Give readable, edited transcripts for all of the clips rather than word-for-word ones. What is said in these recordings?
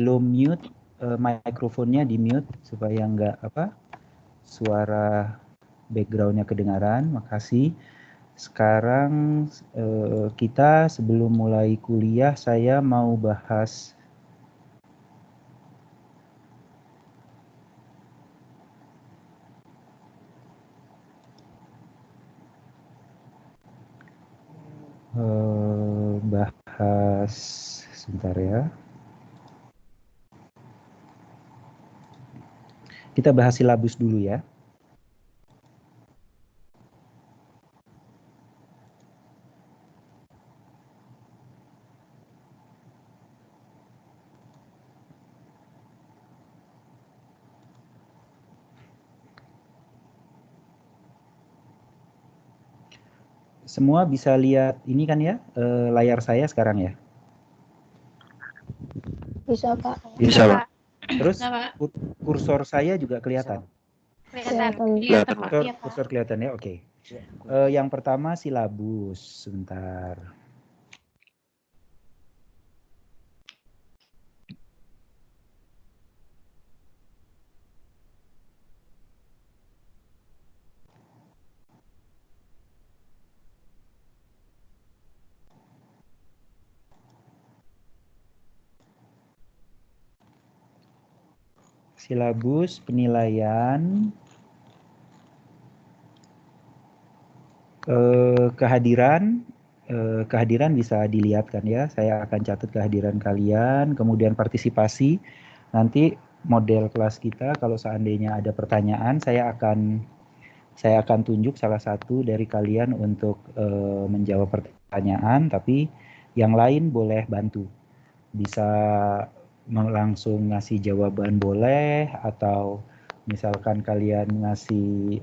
sebelum mute, mikrofonnya di mute supaya nggak suara backgroundnya kedengaran. Makasih. Sekarang kita sebelum mulai kuliah, saya mau bahas sebentar ya. Kita bahas silabus dulu ya. Semua bisa lihat ini kan ya, layar saya sekarang ya? Bisa, Pak. Bisa, Pak. Terus kursor saya juga kelihatan? Kelihatan. Kursor kelihatan ya, oke. Yang pertama silabus, sebentar. Silabus penilaian kehadiran bisa dilihat kan ya. Saya akan catat kehadiran kalian, kemudian partisipasi. Nanti model kelas kita kalau seandainya ada pertanyaan, saya akan tunjuk salah satu dari kalian untuk menjawab pertanyaan, tapi yang lain boleh bantu. Bisa langsung ngasih jawaban boleh, atau misalkan kalian ngasih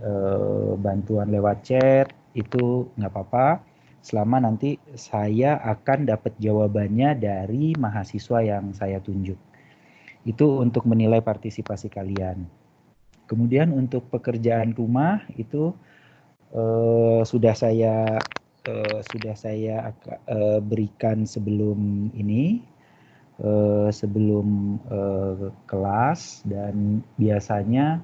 bantuan lewat chat, itu nggak apa-apa, selama nanti saya akan dapat jawabannya dari mahasiswa yang saya tunjuk. Itu untuk menilai partisipasi kalian. Kemudian untuk pekerjaan rumah itu sudah saya berikan sebelum ini, sebelum kelas, dan biasanya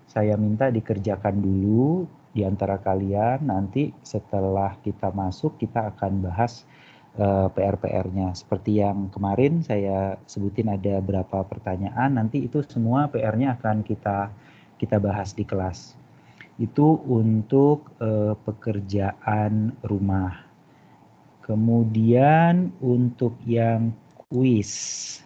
saya minta dikerjakan dulu di antara kalian. Nanti setelah kita masuk kita akan bahas PR-PR-nya. Seperti yang kemarin saya sebutin ada berapa pertanyaan, nanti itu semua PR-nya akan kita bahas di kelas. Itu untuk pekerjaan rumah. Kemudian untuk yang kuis,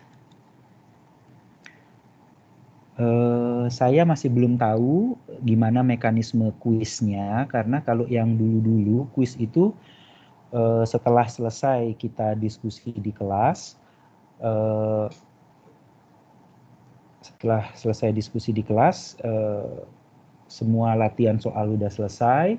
saya masih belum tahu gimana mekanisme kuisnya, karena kalau yang dulu-dulu kuis itu setelah selesai kita diskusi di kelas, semua latihan soal udah selesai,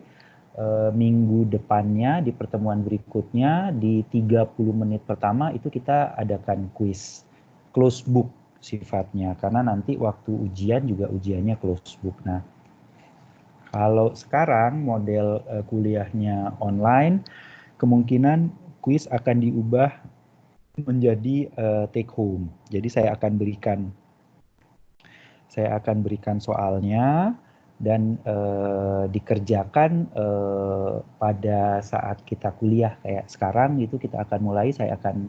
minggu depannya di pertemuan berikutnya di 30 menit pertama itu kita adakan kuis close book sifatnya, karena nanti waktu ujian juga ujiannya close book. Nah, kalau sekarang model kuliahnya online, kemungkinan kuis akan diubah menjadi take home. Jadi saya akan berikan soalnya dan dikerjakan pada saat kita kuliah kayak sekarang gitu. Kita akan mulai, saya akan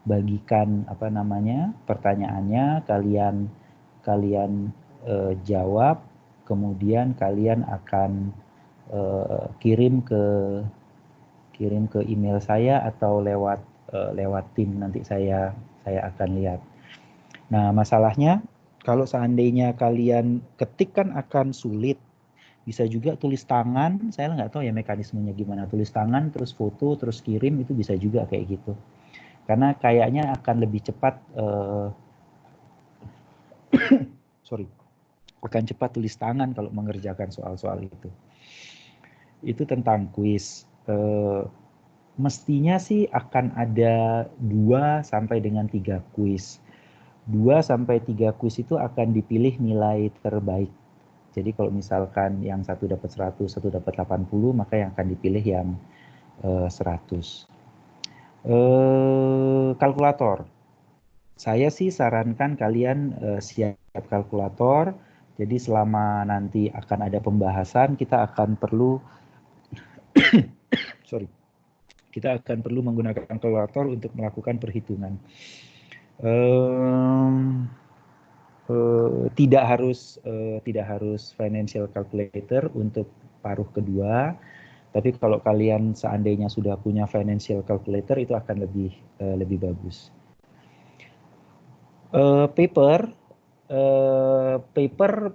bagikan pertanyaannya, kalian jawab, kemudian kalian akan kirim ke email saya atau lewat tim, nanti saya akan lihat. Nah, masalahnya kalau seandainya kalian ketik kan akan sulit. Bisa juga tulis tangan, saya nggak tahu ya mekanismenya gimana, tulis tangan terus foto terus kirim, itu bisa juga kayak gitu. Karena kayaknya akan lebih cepat akan cepat tulis tangan kalau mengerjakan soal-soal itu. Itu tentang kuis. Mestinya sih akan ada 2 sampai dengan 3 kuis. 2 sampai 3 kuis itu akan dipilih nilai terbaik. Jadi kalau misalkan yang satu dapat 100, satu dapat 80, maka yang akan dipilih yang 100. Kalkulator. Saya sih sarankan kalian siap kalkulator. Jadi selama nanti akan ada pembahasan, kita akan perlu menggunakan kalkulator untuk melakukan perhitungan. Tidak harus financial calculator untuk paruh kedua, tapi kalau kalian seandainya sudah punya financial calculator itu akan lebih bagus. Paper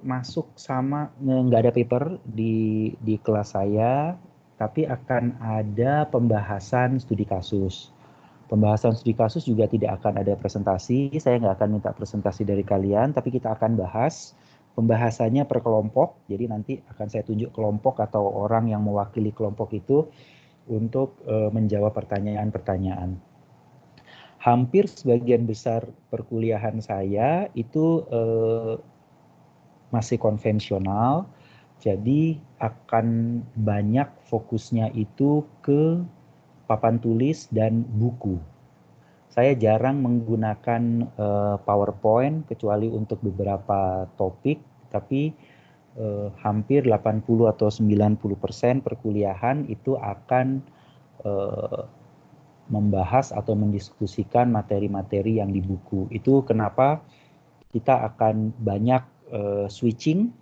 masuk sama, nggak ada paper di kelas saya, tapi akan ada pembahasan studi kasus. Pembahasan studi kasus juga tidak akan ada presentasi, saya nggak akan minta presentasi dari kalian, tapi kita akan bahas pembahasannya per kelompok, jadi nanti akan saya tunjuk kelompok atau orang yang mewakili kelompok itu untuk menjawab pertanyaan-pertanyaan. Hampir sebagian besar perkuliahan saya itu masih konvensional, jadi akan banyak fokusnya itu ke papan tulis dan buku. Saya jarang menggunakan PowerPoint kecuali untuk beberapa topik, tapi hampir 80 atau 90% perkuliahan itu akan membahas atau mendiskusikan materi-materi yang di buku. Itu kenapa kita akan banyak switching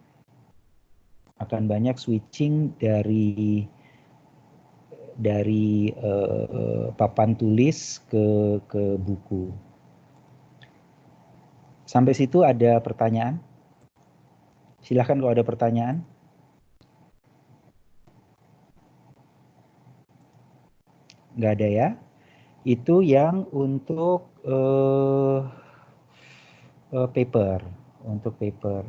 dari papan tulis ke buku. Sampai situ ada pertanyaan? Silahkan kalau ada pertanyaan. Nggak ada ya? Itu yang untuk paper. Untuk paper.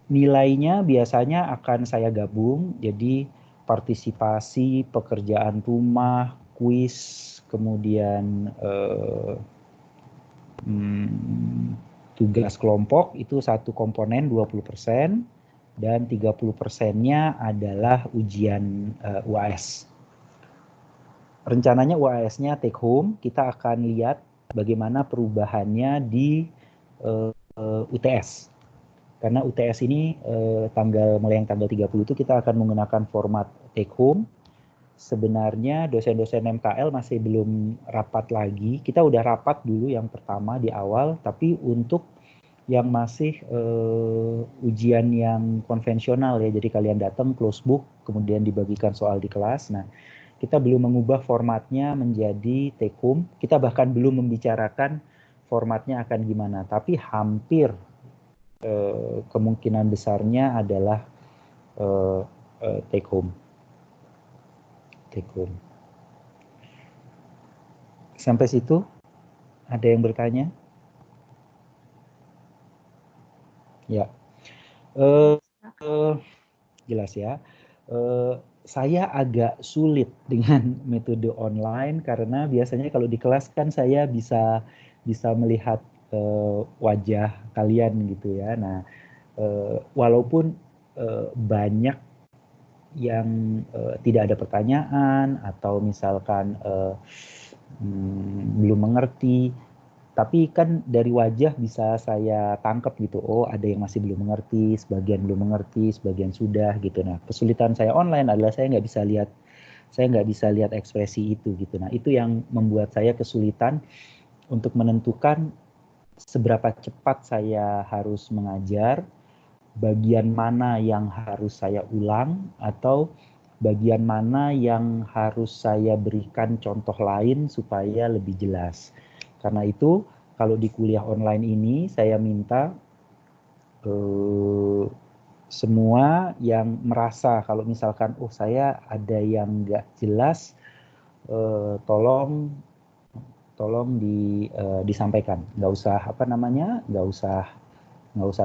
Nilainya biasanya akan saya gabung, jadi partisipasi, pekerjaan rumah, kuis, kemudian tugas kelompok itu satu komponen 20% dan 30%-nya adalah ujian UAS. Rencananya UAS-nya take home, kita akan lihat bagaimana perubahannya di UTS. Karena UTS ini mulai yang tanggal 30 itu kita akan menggunakan format take home. Sebenarnya dosen-dosen MKL masih belum rapat lagi. Kita udah rapat dulu yang pertama di awal, tapi untuk yang masih ujian yang konvensional ya, jadi kalian datang close book, kemudian dibagikan soal di kelas. Nah, kita belum mengubah formatnya menjadi take home. Kita bahkan belum membicarakan formatnya akan gimana, tapi hampir kemungkinan besarnya adalah take home. Sampai situ ada yang bertanya? Ya, jelas ya. Saya agak sulit dengan metode online karena biasanya kalau di kelas kan saya bisa melihat wajah kalian gitu ya. Nah, walaupun banyak yang tidak ada pertanyaan atau misalkan belum mengerti, tapi kan dari wajah bisa saya tangkap gitu, oh ada yang masih belum mengerti, sebagian belum mengerti, sebagian sudah gitu. Nah, kesulitan saya online adalah saya nggak bisa lihat ekspresi itu gitu. Nah, itu yang membuat saya kesulitan untuk menentukan seberapa cepat saya harus mengajar, bagian mana yang harus saya ulang, atau bagian mana yang harus saya berikan contoh lain supaya lebih jelas. Karena itu, kalau di kuliah online ini, saya minta semua yang merasa kalau misalkan, oh saya ada yang nggak jelas, tolong disampaikan. Nggak usah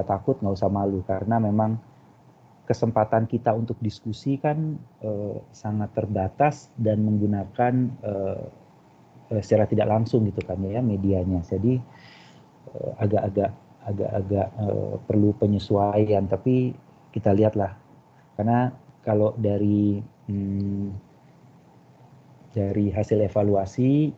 takut, nggak usah malu, karena memang kesempatan kita untuk diskusi kan sangat terbatas dan menggunakan secara tidak langsung gitu kan ya medianya. Jadi agak-agak perlu penyesuaian, tapi kita lihatlah. Karena kalau dari hasil evaluasi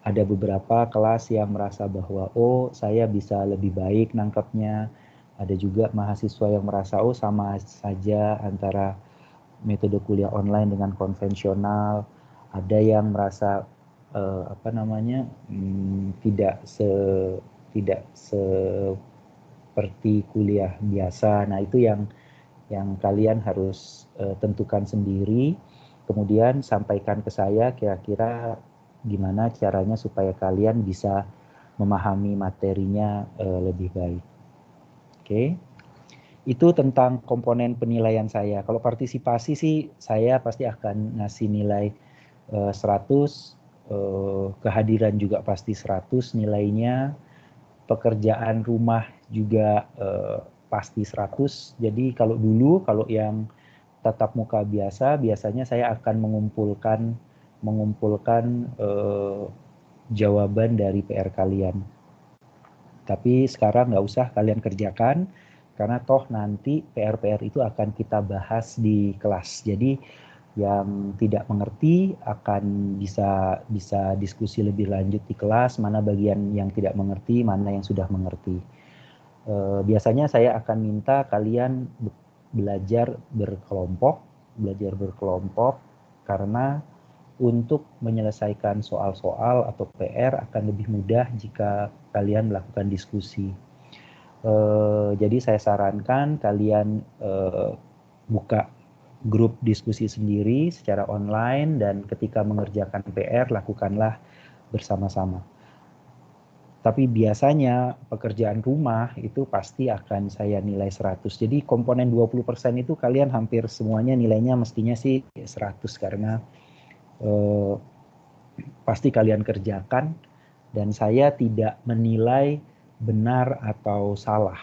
ada beberapa kelas yang merasa bahwa oh saya bisa lebih baik nangkepnya. Ada juga mahasiswa yang merasa oh sama saja antara metode kuliah online dengan konvensional. Ada yang merasa tidak seperti kuliah biasa. Nah itu yang kalian harus tentukan sendiri. Kemudian sampaikan ke saya kira-kira gimana caranya supaya kalian bisa memahami materinya lebih baik. Oke. Itu tentang komponen penilaian saya. Kalau partisipasi sih saya pasti akan ngasih nilai 100, kehadiran juga pasti 100 nilainya, pekerjaan rumah juga pasti 100. Jadi kalau yang tatap muka biasanya saya akan mengumpulkan jawaban dari PR kalian. Tapi sekarang nggak usah kalian kerjakan, karena toh nanti PR-PR itu akan kita bahas di kelas. Jadi yang tidak mengerti akan bisa diskusi lebih lanjut di kelas, mana bagian yang tidak mengerti, mana yang sudah mengerti. Biasanya saya akan minta kalian belajar berkelompok karena untuk menyelesaikan soal-soal atau PR akan lebih mudah jika kalian melakukan diskusi. Jadi saya sarankan kalian buka grup diskusi sendiri secara online, dan ketika mengerjakan PR lakukanlah bersama-sama. Tapi biasanya pekerjaan rumah itu pasti akan saya nilai 100. Jadi komponen 20% itu kalian hampir semuanya nilainya mestinya sih 100, karena pasti kalian kerjakan, dan saya tidak menilai benar atau salah.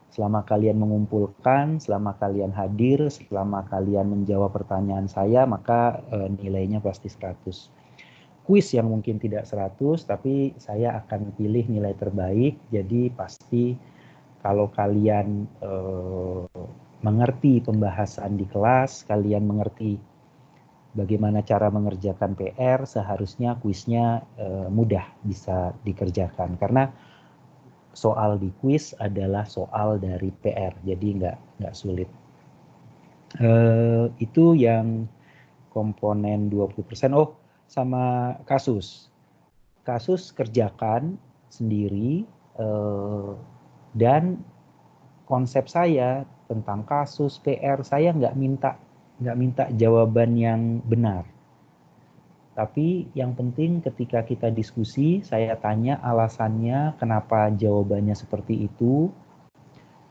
Selama kalian mengumpulkan, selama kalian hadir, selama kalian menjawab pertanyaan saya, maka nilainya pasti 100. Kuis yang mungkin tidak 100, tapi saya akan pilih nilai terbaik. Jadi pasti kalau kalian mengerti pembahasan di kelas, kalian mengerti bagaimana cara mengerjakan PR, seharusnya kuisnya mudah bisa dikerjakan. Karena soal di kuis adalah soal dari PR, jadi nggak sulit. Itu yang komponen 20%. Oh, sama kasus. Kasus kerjakan sendiri, dan konsep saya tentang kasus PR, saya nggak minta jawaban yang benar. Tapi yang penting ketika kita diskusi, saya tanya alasannya kenapa jawabannya seperti itu,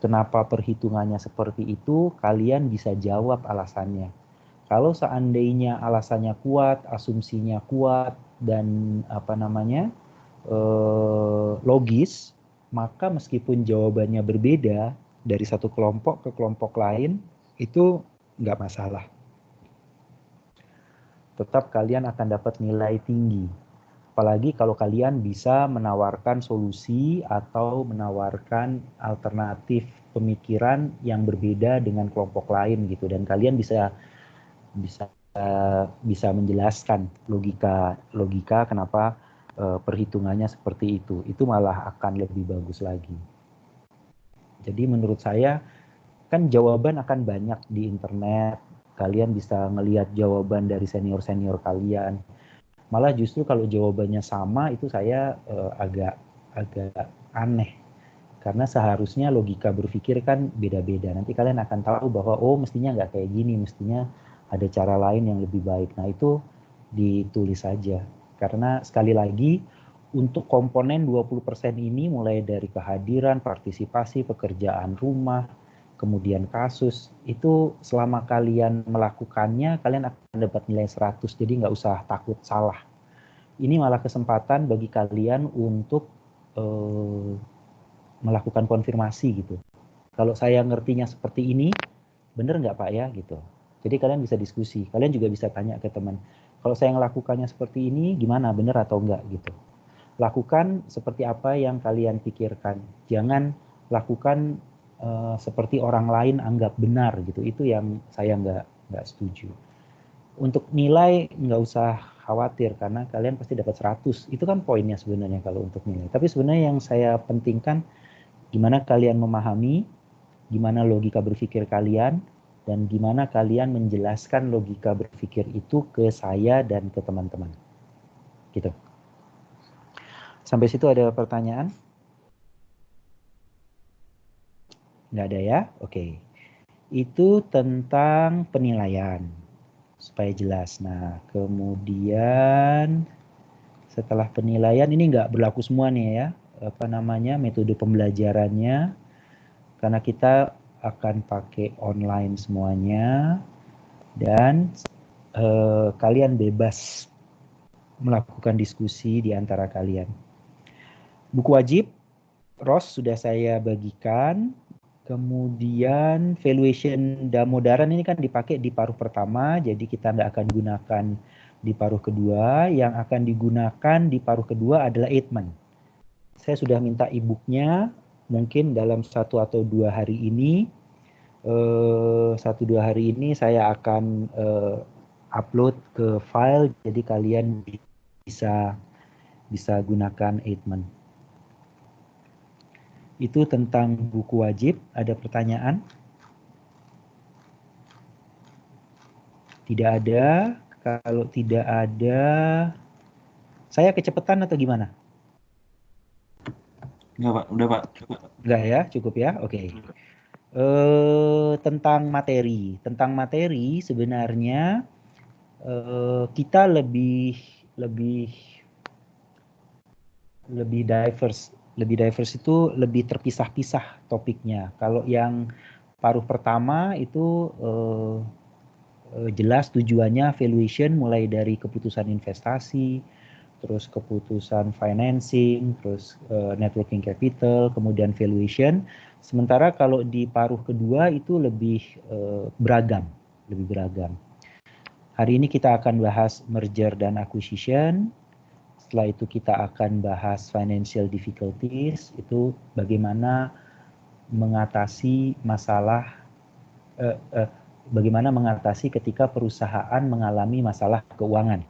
kenapa perhitungannya seperti itu, kalian bisa jawab alasannya. Kalau seandainya alasannya kuat, asumsinya kuat, dan logis, maka meskipun jawabannya berbeda dari satu kelompok ke kelompok lain, itu nggak masalah. Tetap kalian akan dapat nilai tinggi. Apalagi kalau kalian bisa menawarkan solusi atau menawarkan alternatif pemikiran yang berbeda dengan kelompok lain gitu, dan kalian bisa menjelaskan logika kenapa perhitungannya seperti itu. Itu malah akan lebih bagus lagi. Jadi menurut saya kan jawaban akan banyak di internet. Kalian bisa ngelihat jawaban dari senior-senior kalian. Malah justru kalau jawabannya sama itu saya agak aneh. Karena seharusnya logika berpikir kan beda-beda. Nanti kalian akan tahu bahwa oh mestinya nggak kayak gini, mestinya ada cara lain yang lebih baik. Nah itu ditulis saja. Karena sekali lagi untuk komponen 20% ini mulai dari kehadiran, partisipasi, pekerjaan rumah, kemudian kasus, itu selama kalian melakukannya, kalian akan dapat nilai 100, jadi nggak usah takut salah. Ini malah kesempatan bagi kalian untuk melakukan konfirmasi gitu. Kalau saya ngertinya seperti ini, bener nggak Pak ya gitu. Jadi kalian bisa diskusi, kalian juga bisa tanya ke teman. Kalau saya melakukannya seperti ini, gimana, bener atau enggak gitu. Lakukan seperti apa yang kalian pikirkan. Jangan lakukan seperti orang lain anggap benar gitu. Itu yang saya nggak setuju. Untuk nilai nggak usah khawatir karena kalian pasti dapat 100. Itu kan poinnya sebenarnya kalau untuk nilai. Tapi sebenarnya yang saya pentingkan gimana kalian memahami, gimana logika berpikir kalian, dan gimana kalian menjelaskan logika berpikir itu ke saya dan ke teman-teman. Gitu. Sampai situ ada pertanyaan? Nggak ada ya? Oke. Itu tentang penilaian. Supaya jelas. Nah, kemudian setelah penilaian ini nggak berlaku semua nih ya. Metode pembelajarannya. Karena kita akan pakai online semuanya. Dan kalian bebas melakukan diskusi di antara kalian. Buku wajib, ROS sudah saya bagikan. Kemudian valuation Damodaran ini kan dipakai di paruh pertama, jadi kita nggak akan gunakan di paruh kedua. Yang akan digunakan di paruh kedua adalah Eijkman. Saya sudah minta e-booknya, mungkin dalam 1 atau 2 hari ini. 1-2 hari ini saya akan upload ke file, jadi kalian bisa gunakan Eijkman. Itu tentang buku wajib. Ada pertanyaan? Tidak ada. Kalau tidak ada, saya kecepatan atau gimana? Enggak, Pak. Udah, Pak. Cukup. Enggak ya? Cukup ya? Oke. Tentang materi sebenarnya kita lebih diverse. Lebih diverse itu lebih terpisah-pisah topiknya. Kalau yang paruh pertama itu jelas tujuannya valuation, mulai dari keputusan investasi, terus keputusan financing, terus net working capital, kemudian valuation. Sementara kalau di paruh kedua itu lebih beragam. Hari ini kita akan bahas merger dan acquisition. Setelah itu kita akan bahas financial difficulties, itu bagaimana mengatasi masalah, bagaimana mengatasi ketika perusahaan mengalami masalah keuangan.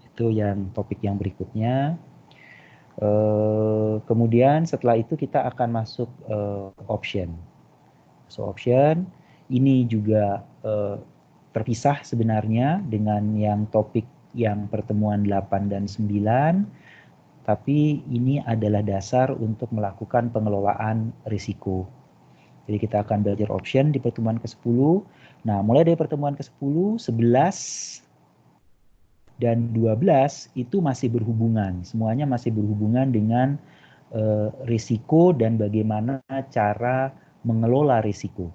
Itu yang topik yang berikutnya. Kemudian setelah itu kita akan masuk option. So option ini juga terpisah sebenarnya dengan yang topik yang pertemuan 8 dan 9, tapi ini adalah dasar untuk melakukan pengelolaan risiko. Jadi kita akan belajar option di pertemuan ke-10. Nah, mulai dari pertemuan ke-10, 11 dan 12 itu masih berhubungan. Semuanya masih berhubungan dengan risiko dan bagaimana cara mengelola risiko.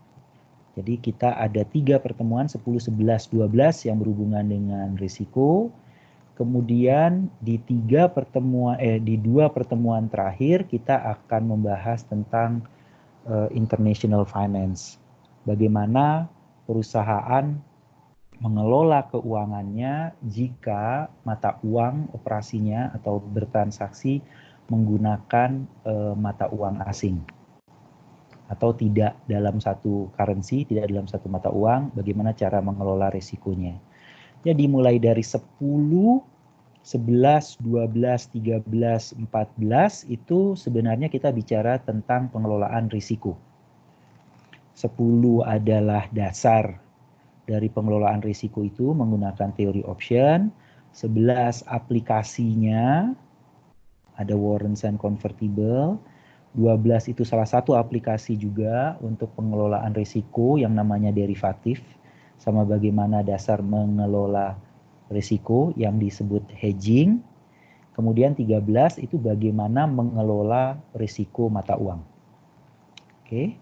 Jadi kita ada 3 pertemuan 10, 11, 12 yang berhubungan dengan risiko. Kemudian di 2 pertemuan terakhir kita akan membahas tentang international finance. Bagaimana perusahaan mengelola keuangannya jika mata uang operasinya atau bertransaksi menggunakan mata uang asing. Atau tidak dalam satu currency, tidak dalam satu mata uang, bagaimana cara mengelola risikonya. Jadi mulai dari 10, 11, 12, 13, 14 itu sebenarnya kita bicara tentang pengelolaan risiko. 10 adalah dasar dari pengelolaan risiko itu menggunakan teori option. 11 aplikasinya, ada warrants and convertible. 12 itu salah satu aplikasi juga untuk pengelolaan risiko yang namanya derivatif, sama bagaimana dasar mengelola risiko yang disebut hedging. Kemudian 13 itu bagaimana mengelola risiko mata uang. Oke.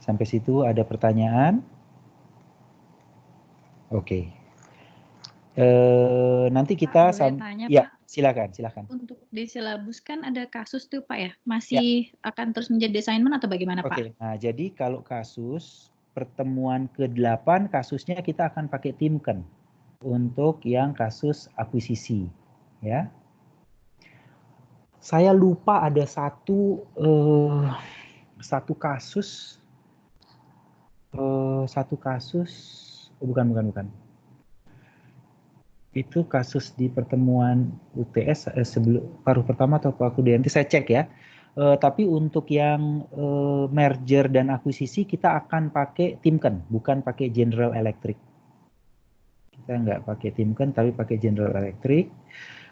Sampai situ ada pertanyaan? Oke. Nanti kita tanya, ya, Pak. silakan. Untuk di silabus kan ada kasus tuh Pak ya, masih akan terus menjadi assignment atau bagaimana Pak? Oke, nah jadi kalau kasus pertemuan ke-8 kasusnya kita akan pakai Timken untuk yang kasus akuisisi, ya. Saya lupa ada satu kasus, bukan. Itu kasus di pertemuan UTS sebelum paruh pertama atau paruh kedua, nanti saya cek ya. Tapi untuk yang merger dan akuisisi kita akan pakai Timken, bukan pakai General Electric. Kita nggak pakai Timken tapi pakai General Electric.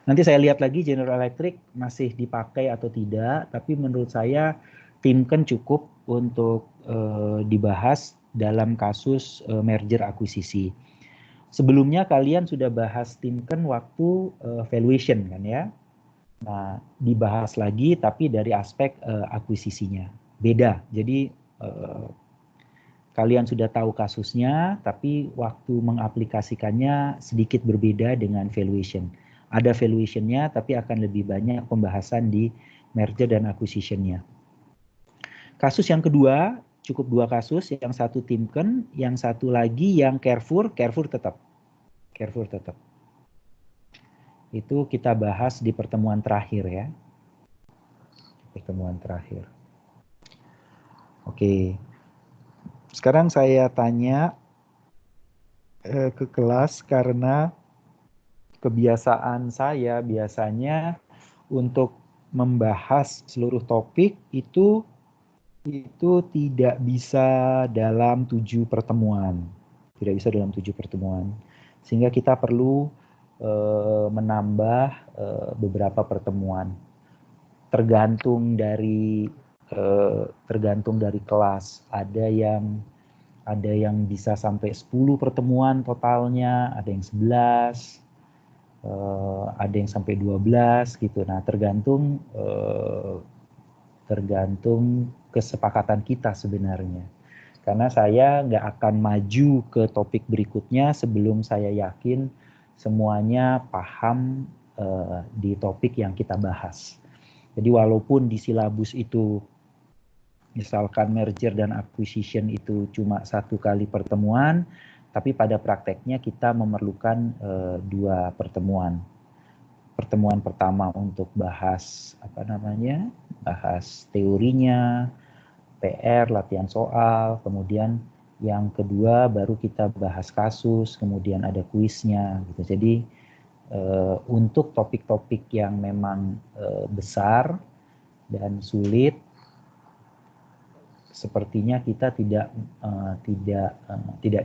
Nanti saya lihat lagi General Electric masih dipakai atau tidak, tapi menurut saya Timken cukup untuk dibahas dalam kasus merger akuisisi. Sebelumnya kalian sudah bahas Timken waktu valuation kan ya. Nah, dibahas lagi tapi dari aspek akuisisinya. Beda. Jadi kalian sudah tahu kasusnya tapi waktu mengaplikasikannya sedikit berbeda dengan valuation. Ada valuationnya tapi akan lebih banyak pembahasan di merger dan acquisition-nya. Kasus yang kedua, cukup dua kasus, yang satu Timken, yang satu lagi yang Carrefour tetap. Itu kita bahas di pertemuan terakhir ya. Pertemuan terakhir. Oke. Sekarang saya tanya ke kelas karena kebiasaan saya biasanya untuk membahas seluruh topik itu tidak bisa dalam 7 pertemuan. Tidak bisa dalam 7 pertemuan. Sehingga kita perlu menambah beberapa pertemuan. Tergantung dari kelas. Ada yang bisa sampai 10 pertemuan totalnya, ada yang 11, ada yang sampai 12 gitu. Nah, tergantung kesepakatan kita sebenarnya. Karena saya nggak akan maju ke topik berikutnya sebelum saya yakin semuanya paham di topik yang kita bahas. Jadi walaupun di silabus itu misalkan merger dan acquisition itu cuma 1 kali pertemuan, tapi pada prakteknya kita memerlukan 2 pertemuan. Pertemuan pertama untuk bahas bahas teorinya, PR, latihan soal, kemudian yang kedua baru kita bahas kasus, kemudian ada kuisnya gitu. Jadi untuk topik-topik yang memang besar dan sulit, sepertinya kita tidak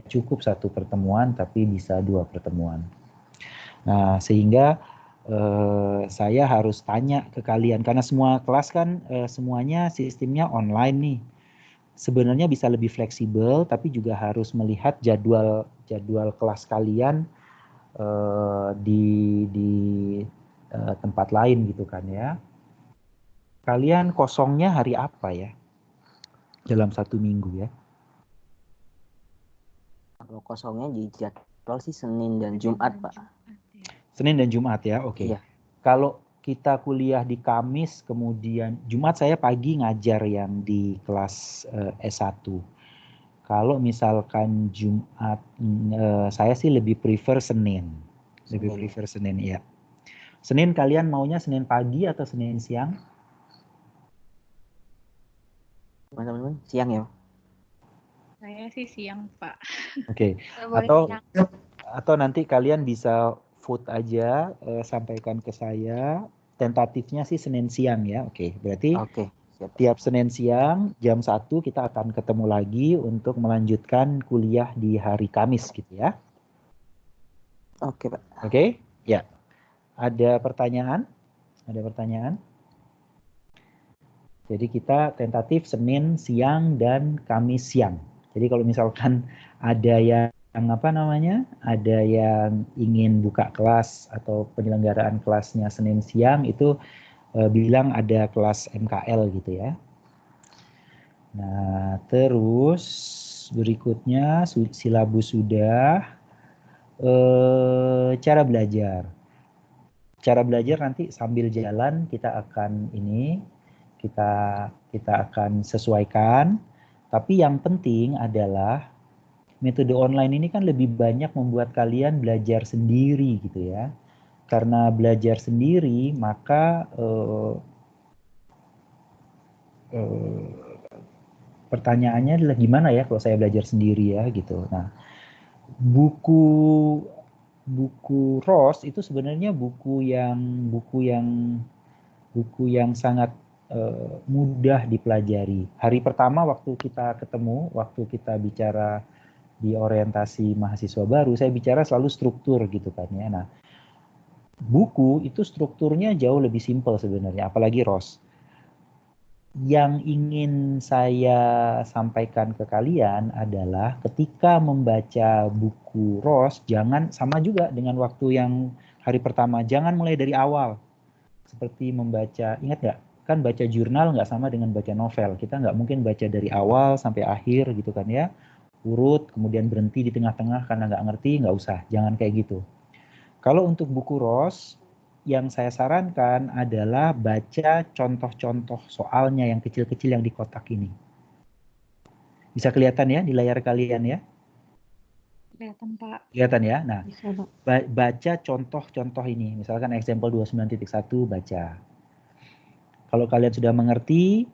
cukup 1 pertemuan, tapi bisa 2 pertemuan. Nah, sehingga saya harus tanya ke kalian karena semua kelas kan semuanya sistemnya online nih. Sebenarnya bisa lebih fleksibel, tapi juga harus melihat jadwal kelas kalian di tempat lain gitu kan ya. Kalian kosongnya hari apa ya? Dalam 1 minggu ya. Kalau kosongnya di jadwal sih Senin dan Jumat, Pak. Senin dan Jumat ya, oke. Iya. Kalau kita kuliah di Kamis, kemudian Jumat saya pagi ngajar yang di kelas S1. Kalau misalkan Jumat, saya sih lebih prefer Senin. Ya. Senin kalian maunya Senin pagi atau Senin siang? Teman-teman, siang ya. Saya sih siang, Pak. Oke. Atau nanti kalian bisa vote aja, sampaikan ke saya. Tentatifnya sih Senin siang ya. Oke, berarti siap. tiap Senin siang jam 1 kita akan ketemu lagi untuk melanjutkan kuliah di hari Kamis gitu ya. Oke, Pak. Oke? Ya. Ada pertanyaan? Jadi kita tentatif Senin siang dan Kamis siang. Jadi kalau misalkan ada yang ada yang ingin buka kelas atau penyelenggaraan kelasnya Senin siang itu bilang ada kelas MKL gitu ya. Nah, terus berikutnya silabus sudah, cara belajar. Cara belajar nanti sambil jalan kita akan kita akan sesuaikan. Tapi yang penting adalah metode online ini kan lebih banyak membuat kalian belajar sendiri gitu ya. Karena belajar sendiri maka pertanyaannya adalah gimana ya kalau saya belajar sendiri ya gitu. Nah, buku Ross itu sebenarnya buku yang sangat mudah dipelajari. Hari pertama waktu kita ketemu, waktu kita bicara di orientasi mahasiswa baru, saya bicara selalu struktur gitu kan ya. Nah, buku itu strukturnya jauh lebih simpel sebenarnya, apalagi Ross. Yang ingin saya sampaikan ke kalian adalah ketika membaca buku Ross, jangan sama juga dengan waktu yang hari pertama, jangan mulai dari awal. Seperti membaca, ingat nggak? Kan baca jurnal nggak sama dengan baca novel. Kita nggak mungkin baca dari awal sampai akhir gitu kan ya. Urut, kemudian berhenti di tengah-tengah karena nggak ngerti, nggak usah. Jangan kayak gitu. Kalau untuk buku Ross, yang saya sarankan adalah baca contoh-contoh soalnya yang kecil-kecil yang di kotak ini. Bisa kelihatan ya di layar kalian ya? Kelihatan, Pak. Kelihatan ya? Nah, Bisa, Pak. baca contoh-contoh ini. Misalkan example 29.1 baca. Kalau kalian sudah mengerti,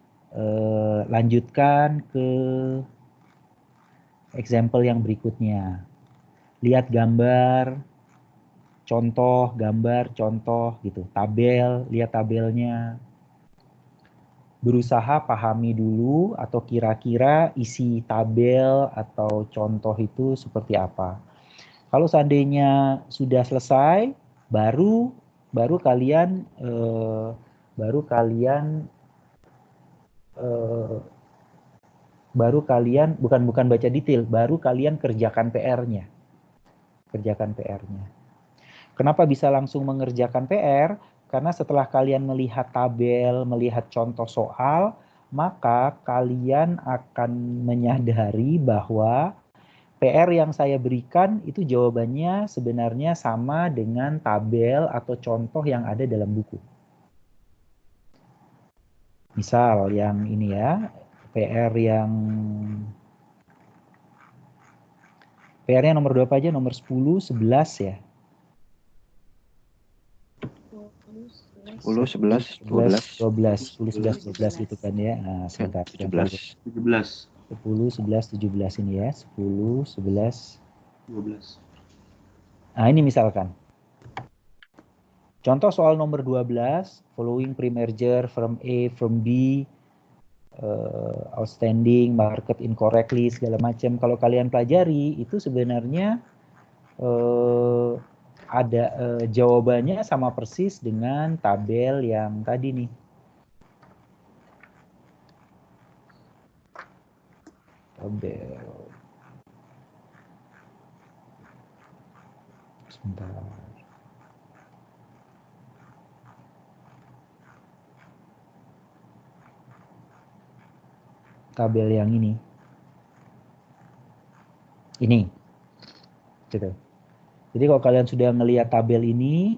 lanjutkan ke example yang berikutnya. Lihat gambar, contoh, gambar, contoh gitu. Tabel, lihat tabelnya. Berusaha pahami dulu atau kira-kira isi tabel atau contoh itu seperti apa. Kalau seandainya sudah selesai, baru kalian bukan baca detail, baru kalian kerjakan PR-nya. Kerjakan PR-nya. Kenapa bisa langsung mengerjakan PR? Karena setelah kalian melihat tabel, melihat contoh soal, maka kalian akan menyadari bahwa PR yang saya berikan itu jawabannya sebenarnya sama dengan tabel atau contoh yang ada dalam buku. Misal yang ini ya, PR-nya nomor berapa aja? Nomor 10, 11 ya. 10, 11, 12. 12, 10, 11, 12 gitu kan ya. Nah, sebentar. 17. 17. 10, 11, 17 ini ya. 10, 11, 12. Nah, ini misalkan. Contoh soal nomor 12, following pre-merger from A, from B, outstanding, market incorrectly, segala macam. Kalau kalian pelajari, itu sebenarnya ada jawabannya sama persis dengan tabel yang tadi nih. Tabel. Sebentar. Tabel yang ini. Ini. Gitu. Jadi kalau kalian sudah melihat tabel ini,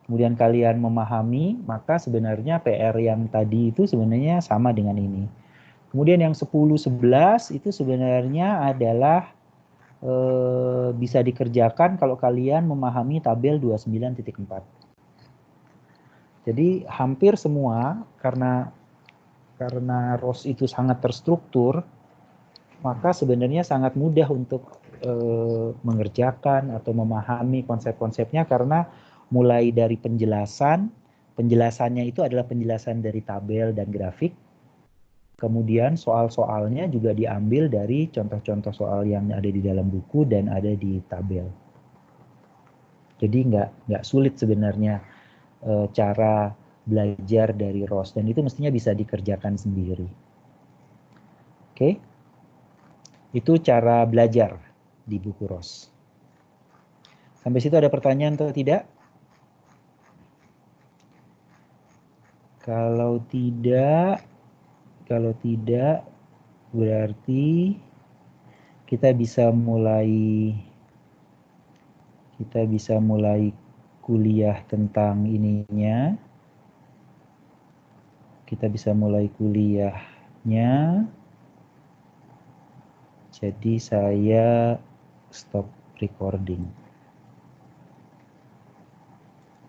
kemudian kalian memahami, maka sebenarnya PR yang tadi itu sebenarnya sama dengan ini. Kemudian yang 10, 11 itu sebenarnya adalah bisa dikerjakan kalau kalian memahami tabel 29.4. Jadi hampir semua karena Ross itu sangat terstruktur, maka sebenarnya sangat mudah untuk mengerjakan atau memahami konsep-konsepnya karena mulai dari penjelasannya itu adalah penjelasan dari tabel dan grafik. Kemudian soal-soalnya juga diambil dari contoh-contoh soal yang ada di dalam buku dan ada di tabel. Jadi nggak sulit sebenarnya cara belajar dari Ross dan itu mestinya bisa dikerjakan sendiri. Oke, itu cara belajar di buku Ross. Sampai situ ada pertanyaan atau tidak? Kalau tidak berarti kita bisa mulai kuliah tentang ininya. Kita bisa mulai kuliahnya. Jadi saya stop recording.